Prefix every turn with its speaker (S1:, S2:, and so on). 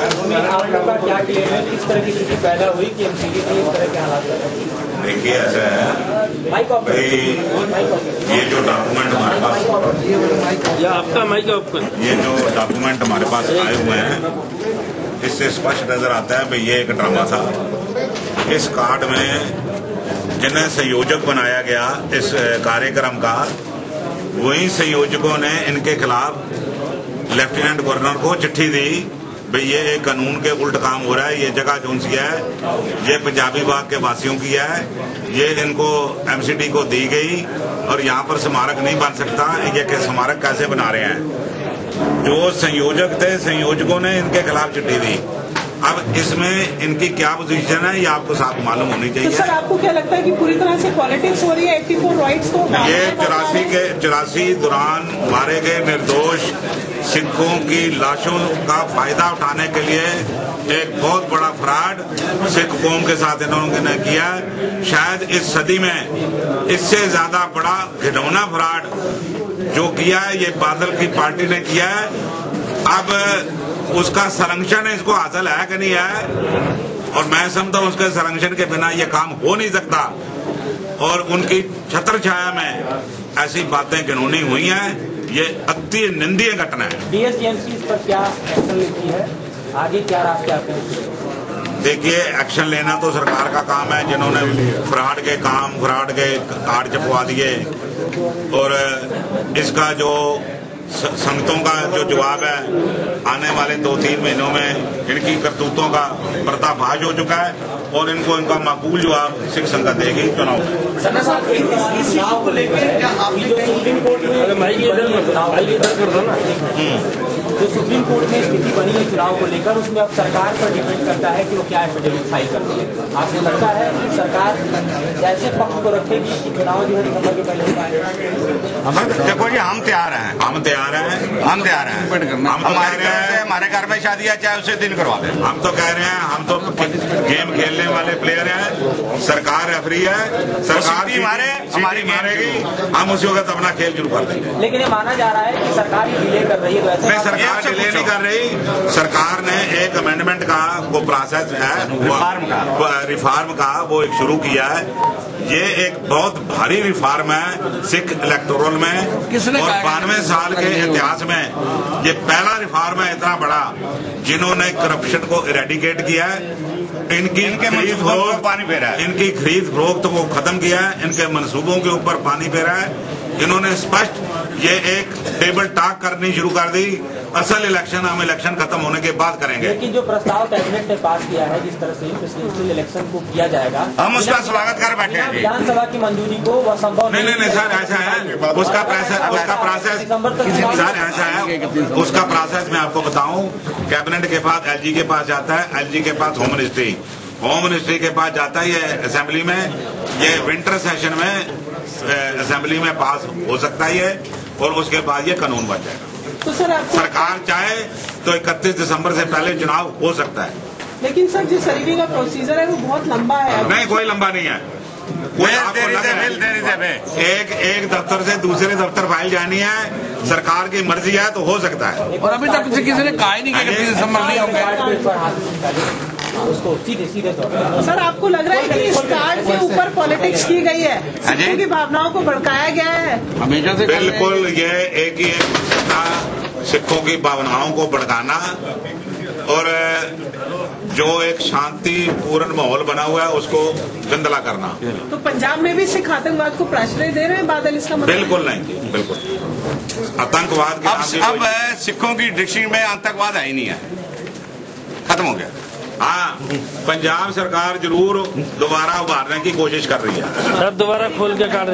S1: आप लोग का क्या क्लेम है, किस तरह की स्थिति पैदा हुई कि एमसीडी में इस तरह के हालात?
S2: देखिए ऐसा है भाई, ये जो डॉक्यूमेंट हमारे पास, ये जो डॉक्यूमेंट हमारे पास आए हुए हैं, इससे स्पष्ट नजर आता है भाई ये एक ड्रामा था। इस कार्ड में जिन्हें संयोजक बनाया गया इस कार्यक्रम का, वही संयोजकों ने इनके खिलाफ लेफ्टिनेंट गवर्नर को चिट्ठी दी भाई ये एक कानून के उल्ट काम हो रहा है, ये जगह जोन सी है, ये पंजाबी बाग के वासियों की है, ये इनको एमसीडी को दी गई और यहाँ पर स्मारक नहीं बन सकता, ये स्मारक कैसे बना रहे हैं। जो संयोजक थे, संयोजकों ने इनके खिलाफ चिट्ठी दी। अब इसमें इनकी क्या पोजीशन है ये आपको साफ मालूम होनी चाहिए।
S3: तो सर आपको क्या लगता है कि पूरी तरह से पॉलिटिक्स हो रही है? 84 राइट्स को
S2: ये 84 दौरान मारे गए निर्दोष सिखों की लाशों का फायदा उठाने के लिए एक बहुत बड़ा फ्रॉड सिख कौम के साथ इन्होंने किया। शायद इस सदी में इससे ज्यादा बड़ा घिनौना फ्रॉड जो किया है ये बादल की पार्टी ने किया है। अब उसका संरक्षण इसको हासिल है कि नहीं है, और मैं समझता हूं उसके संरक्षण के बिना ये काम हो नहीं सकता। और उनकी छत्र छाया में ऐसी बातें घिनौनी हुई हैं, ये अति निंदनीय घटना है।
S1: डीएसडीएमसी इस पर क्या एक्शन लेती है, आगे क्या रास्ते आते हैं?
S2: देखिए एक्शन लेना तो सरकार का काम है, जिन्होंने फ्रॉड के कार्ड छपवा दिए, और इसका जो संगतों का जो जवाब है आने वाले 2-3 महीनों में इनकी करतूतों का पर्दाफाश हो चुका है और इनको इनका माकूल जवाब सिख संगत देगी चुनाव में।
S1: चुनाव को लेकर सुप्रीम कोर्ट में जो सुप्रीम कोर्ट में स्थिति बनी है चुनाव को लेकर, उसमें अब सरकार पर डिपेंड करता है कि वो क्या एफिडेविट फाइल करती है। आपको लगता है कि सरकार ऐसे पक्ष को रखेगी कि चुनाव जो है दिसंबर के पहले हो पाए?
S4: देखो जी, हम तैयार हैं, हमारे घर में शादी है, चाहे उसे दिन करवा दें।
S2: हम तो कह रहे हैं, हम तो गेम खेलने वाले प्लेयर हैं, सरकार रेफरी है, सरकार हमारी मारेगी, हम उसी वक्त अपना खेल शुरू कर देंगे।
S1: लेकिन ये माना जा रहा है कि सरकार डिले कर रही है,
S2: नहीं सरकार डिले नहीं कर रही। सरकार ने एक अमेंडमेंट का वो प्रोसेस है रिफॉर्म का वो एक शुरू किया है। ये एक बहुत भारी रिफॉर्म है सिख इलेक्टोरल में, और 92 साल के इतिहास में ये पहला रिफॉर्म है इतना बड़ा जिन्होंने करप्शन को इरेडिकेट किया है। इनकी खरीद फरोख्त को खत्म किया है, इनके मंसूबों के ऊपर पानी फेरा है। इन्होंने स्पष्ट ये एक टेबल टॉक करनी शुरू कर दी, असल इलेक्शन हम इलेक्शन खत्म होने के बाद करेंगे।
S1: लेकिन जो प्रस्ताव कैबिनेट ने पास किया है, जिस तरह से प्रेसिडेंशियल इलेक्शन को किया जाएगा,
S4: हम उसका स्वागत कर बैठे हैं।
S1: विधानसभा की मंजूरी को वह संभव
S2: नहीं सर, ऐसा है उसका प्रोसेस उसका प्रोसेस मैं आपको बताऊं। कैबिनेट के पास एलजी के पास जाता है, एलजी के पास होम मिनिस्ट्री के पास जाता है, ये असेंबली में, ये विंटर सेशन में असेंबली में पास हो सकता है, और उसके बाद ये कानून बन जाएगा।
S3: तो सर
S2: सरकार चाहे तो 31 दिसंबर से पहले चुनाव हो सकता है।
S3: लेकिन सर जो सर्वे का प्रोसीजर है वो बहुत लंबा है।
S2: नहीं, कोई लंबा नहीं है। एक दफ्तर से दूसरे दफ्तर फाइल जानी है, सरकार की मर्जी है तो हो सकता है।
S4: और अभी तक किसी ने कहा ही नहीं कि 31 दिसंबर नहीं होंगे।
S3: सर आपको लग रहा है कि इस कार्ड के ऊपर पॉलिटिक्स की गई है, सिखों की भावनाओं को भड़काया गया है?
S4: हमेशा से
S2: बिल्कुल, ये एक ही सिखों की भावनाओं को भड़काना और जो एक शांतिपूर्ण माहौल बना हुआ है उसको गंदला करना।
S3: तो पंजाब में भी सिख आतंकवाद को प्रश्रय दे रहे हैं बादल, इसका मतलब?
S2: बिल्कुल नहीं, बिल्कुल आतंकवाद के
S4: अब सिखों की डिक्शनरी में आतंकवाद है ही नहीं है, खत्म हो गया।
S2: हाँ, पंजाब सरकार जरूर दोबारा उभारने की कोशिश कर रही है।
S5: सब दोबारा खोल के काट